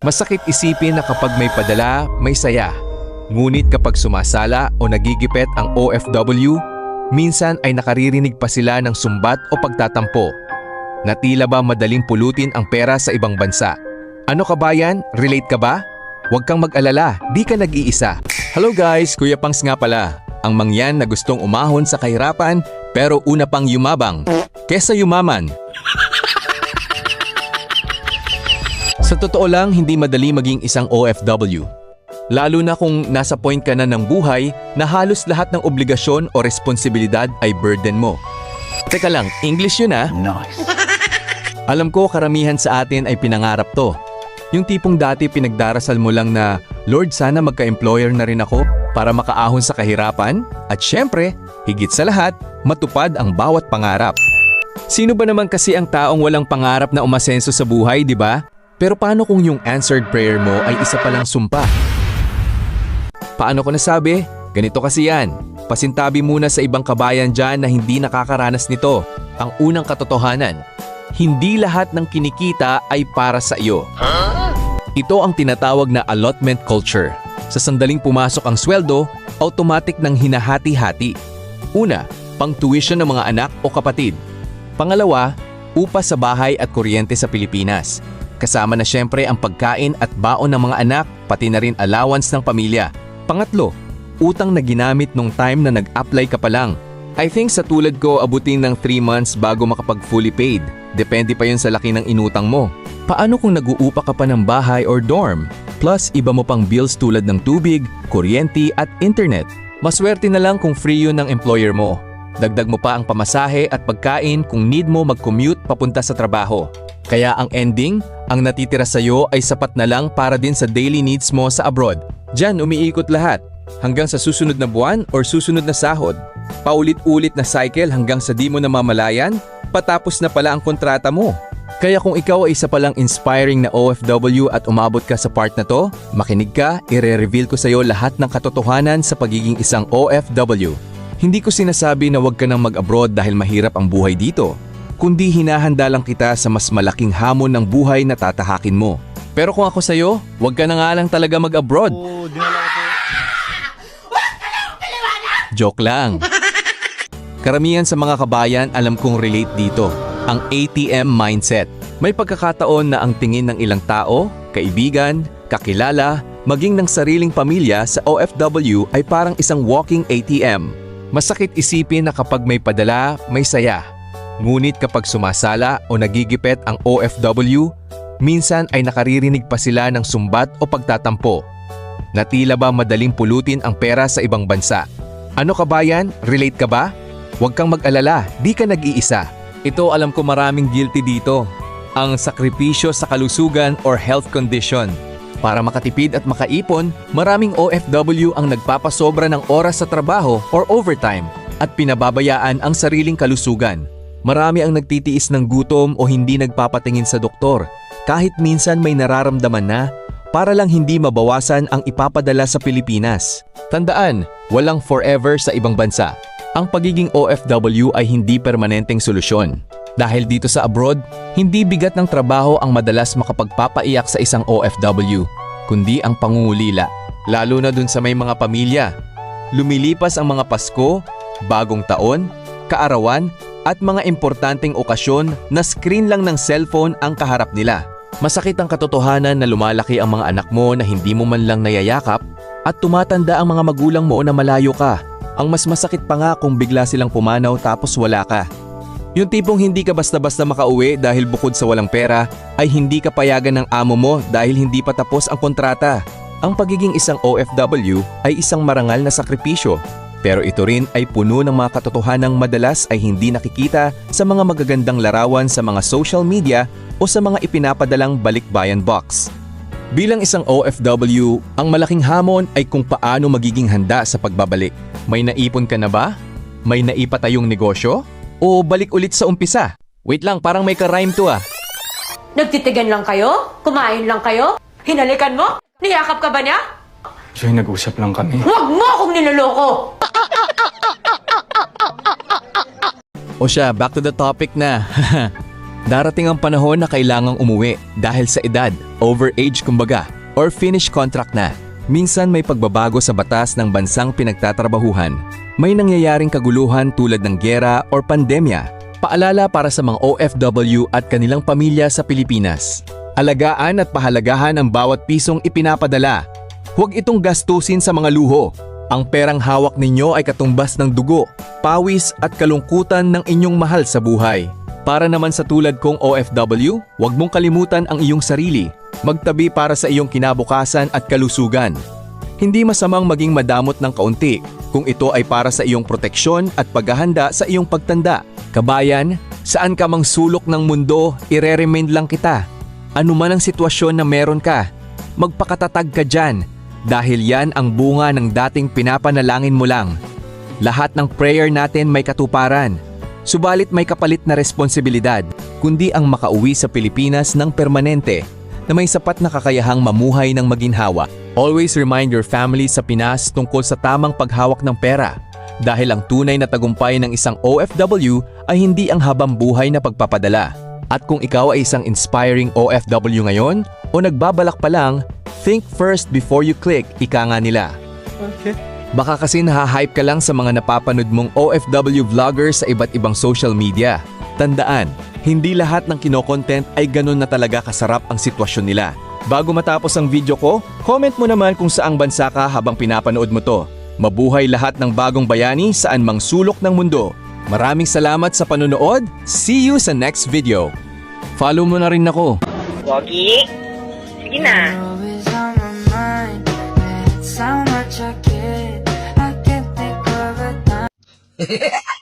Masakit isipin na kapag may padala, may saya. Ngunit kapag sumasala o nagigipit ang OFW, minsan ay nakaririnig pa sila ng sumbat o pagtatampo. Na tila ba madaling pulutin ang pera sa ibang bansa. Ano kabayan? Relate ka ba? Huwag kang mag-alala, di ka nag-iisa. Hello guys, Kuya Pangs nga pala. Ang mangyan na gustong umahon sa kahirapan pero una pang yumabang kesa yumaman. Sa totoo lang, hindi madali maging isang OFW. Lalo na kung nasa point ka na ng buhay na halos lahat ng obligasyon o responsibilidad ay burden mo. Teka lang, English yun ah? Nice. Alam ko karamihan sa atin ay pinangarap to. Yung tipong dati pinagdarasal mo lang na, Lord, sana magka-employer na rin ako para makaahon sa kahirapan at syempre, higit sa lahat, matupad ang bawat pangarap. Sino ba naman kasi ang taong walang pangarap na umasenso sa buhay, di ba? Pero paano kung yung answered prayer mo ay isa palang sumpa? Paano ko nasabi? Ganito kasi yan. Pasintabi muna sa ibang kabayan dyan na hindi nakakaranas nito. Ang unang katotohanan, hindi lahat ng kinikita ay para sa iyo. Ito ang tinatawag na allotment culture. Sa sandaling pumasok ang sweldo, automatic nang hinahati-hati. Una, pang tuition ng mga anak o kapatid. Pangalawa, upa sa bahay at kuryente sa Pilipinas. Kasama na syempre ang pagkain at baon ng mga anak, pati na rin allowance ng pamilya. Pangatlo, utang na ginamit nung time na nag-apply ka pa lang. I think sa tulad ko abutin ng 3 months bago makapag fully paid. Depende pa yun sa laki ng inutang mo. Paano kung nag-uupa ka pa ng bahay or dorm? Plus iba mo pang bills tulad ng tubig, kuryente at internet. Maswerte na lang kung free yun ng employer mo. Dagdag mo pa ang pamasahe at pagkain kung need mo mag-commute papunta sa trabaho. Kaya ang ending, ang natitira sa'yo ay sapat na lang para din sa daily needs mo sa abroad. Diyan umiikot lahat, hanggang sa susunod na buwan or susunod na sahod. Paulit-ulit na cycle hanggang sa di mo namamalayan, patapos na pala ang kontrata mo. Kaya kung ikaw ay isa palang inspiring na OFW at umabot ka sa part na to, makinig ka, ire-reveal ko sa'yo lahat ng katotohanan sa pagiging isang OFW. Hindi ko sinasabi na huwag ka nang mag-abroad dahil mahirap ang buhay dito, kundi hinahanda lang kita sa mas malaking hamon ng buhay na tatahakin mo. Pero kung ako sa'yo, huwag ka na nga lang talaga mag-abroad. Joke lang. Karamihan sa mga kabayan alam kong relate dito, ang ATM mindset. May pagkakataon na ang tingin ng ilang tao, kaibigan, kakilala, maging ng sariling pamilya sa OFW ay parang isang walking ATM. Masakit isipin na kapag may padala, may saya. Ngunit kapag sumasala o nagigipit ang OFW, minsan ay nakaririnig pa sila ng sumbat o pagtatampo. Na tila ba madaling pulutin ang pera sa ibang bansa. Ano kabayan? Relate ka ba? Huwag kang mag-alala, di ka nag-iisa. Ito alam ko maraming guilty dito. Ang sakripisyo sa kalusugan or health condition. Para makatipid at makaipon, maraming OFW ang nagpapasobra ng oras sa trabaho or overtime at pinababayaan ang sariling kalusugan. Marami ang nagtitiis ng gutom o hindi nagpapatingin sa doktor kahit minsan may nararamdaman na para lang hindi mabawasan ang ipapadala sa Pilipinas. Tandaan, walang forever sa ibang bansa. Ang pagiging OFW ay hindi permanenteng solusyon. Dahil dito sa abroad, hindi bigat ng trabaho ang madalas makapagpapaiyak sa isang OFW, kundi ang pangungulila. Lalo na dun sa may mga pamilya. Lumilipas ang mga Pasko, Bagong Taon, Kaarawan, at mga importanteng okasyon na screen lang ng cellphone ang kaharap nila. Masakit ang katotohanan na lumalaki ang mga anak mo na hindi mo man lang nayayakap at tumatanda ang mga magulang mo na malayo ka. Ang mas masakit pa nga kung bigla silang pumanaw tapos wala ka. Yung tipong hindi ka basta-basta makauwi dahil bukod sa walang pera ay hindi ka payagan ng amo mo dahil hindi pa tapos ang kontrata. Ang pagiging isang OFW ay isang marangal na sakripisyo. Pero ito rin ay puno ng mga katotohanang madalas ay hindi nakikita sa mga magagandang larawan sa mga social media o sa mga ipinapadalang balikbayan box. Bilang isang OFW, ang malaking hamon ay kung paano magiging handa sa pagbabalik. May naipon ka na ba? May naipatayong negosyo? O balik ulit sa umpisa? Wait lang, parang may ka-rhyme to ah. Nagtitigan lang kayo? Kumain lang kayo? Hinalikan mo? Niyakap ka ba niya? Joy, nag-usap lang kami. Huwag mo akong niloloko! O siya, back to the topic na. Darating ang panahon na kailangang umuwi dahil sa edad, overage kumbaga, or finish contract na. Minsan may pagbabago sa batas ng bansang pinagtatrabahuhan. May nangyayaring kaguluhan tulad ng giyera or pandemya. Paalala para sa mga OFW at kanilang pamilya sa Pilipinas. Alagaan at pahalagahan ang bawat pisong ipinapadala. Huwag itong gastusin sa mga luho. Ang perang hawak ninyo ay katumbas ng dugo, pawis at kalungkutan ng inyong mahal sa buhay. Para naman sa tulad kong OFW, huwag mong kalimutan ang iyong sarili. Magtabi para sa iyong kinabukasan at kalusugan. Hindi masamang maging madamot ng kaunti kung ito ay para sa iyong proteksyon at paghahanda sa iyong pagtanda. Kabayan, saan ka mang sulok ng mundo, ire-remind lang kita. Ano man ang sitwasyon na meron ka, magpakatatag ka dyan dahil yan ang bunga ng dating pinapanalangin mo lang. Lahat ng prayer natin may katuparan. Subalit may kapalit na responsibilidad, kundi ang makauwi sa Pilipinas ng permanente na may sapat na kakayahang mamuhay ng maginhawa. Always remind your family sa Pinas tungkol sa tamang paghawak ng pera dahil ang tunay na tagumpay ng isang OFW ay hindi ang habang buhay na pagpapadala. At kung ikaw ay isang inspiring OFW ngayon o nagbabalak pa lang, think first before you click, ika nga nila. Baka kasi nahahype ka lang sa mga napapanood mong OFW vloggers sa iba't ibang social media. Tandaan, hindi lahat ng kinokontent ay ganun na talaga kasarap ang sitwasyon nila. Bago matapos ang video ko, comment mo naman kung saang bansa ka habang pinapanood mo to. Mabuhay lahat ng bagong bayani saan mang sulok ng mundo. Maraming salamat sa panonood. See you sa next video. Follow mo na rin ako. Pogi? Sige na. Always on my mind. That's how much I can't think of a time.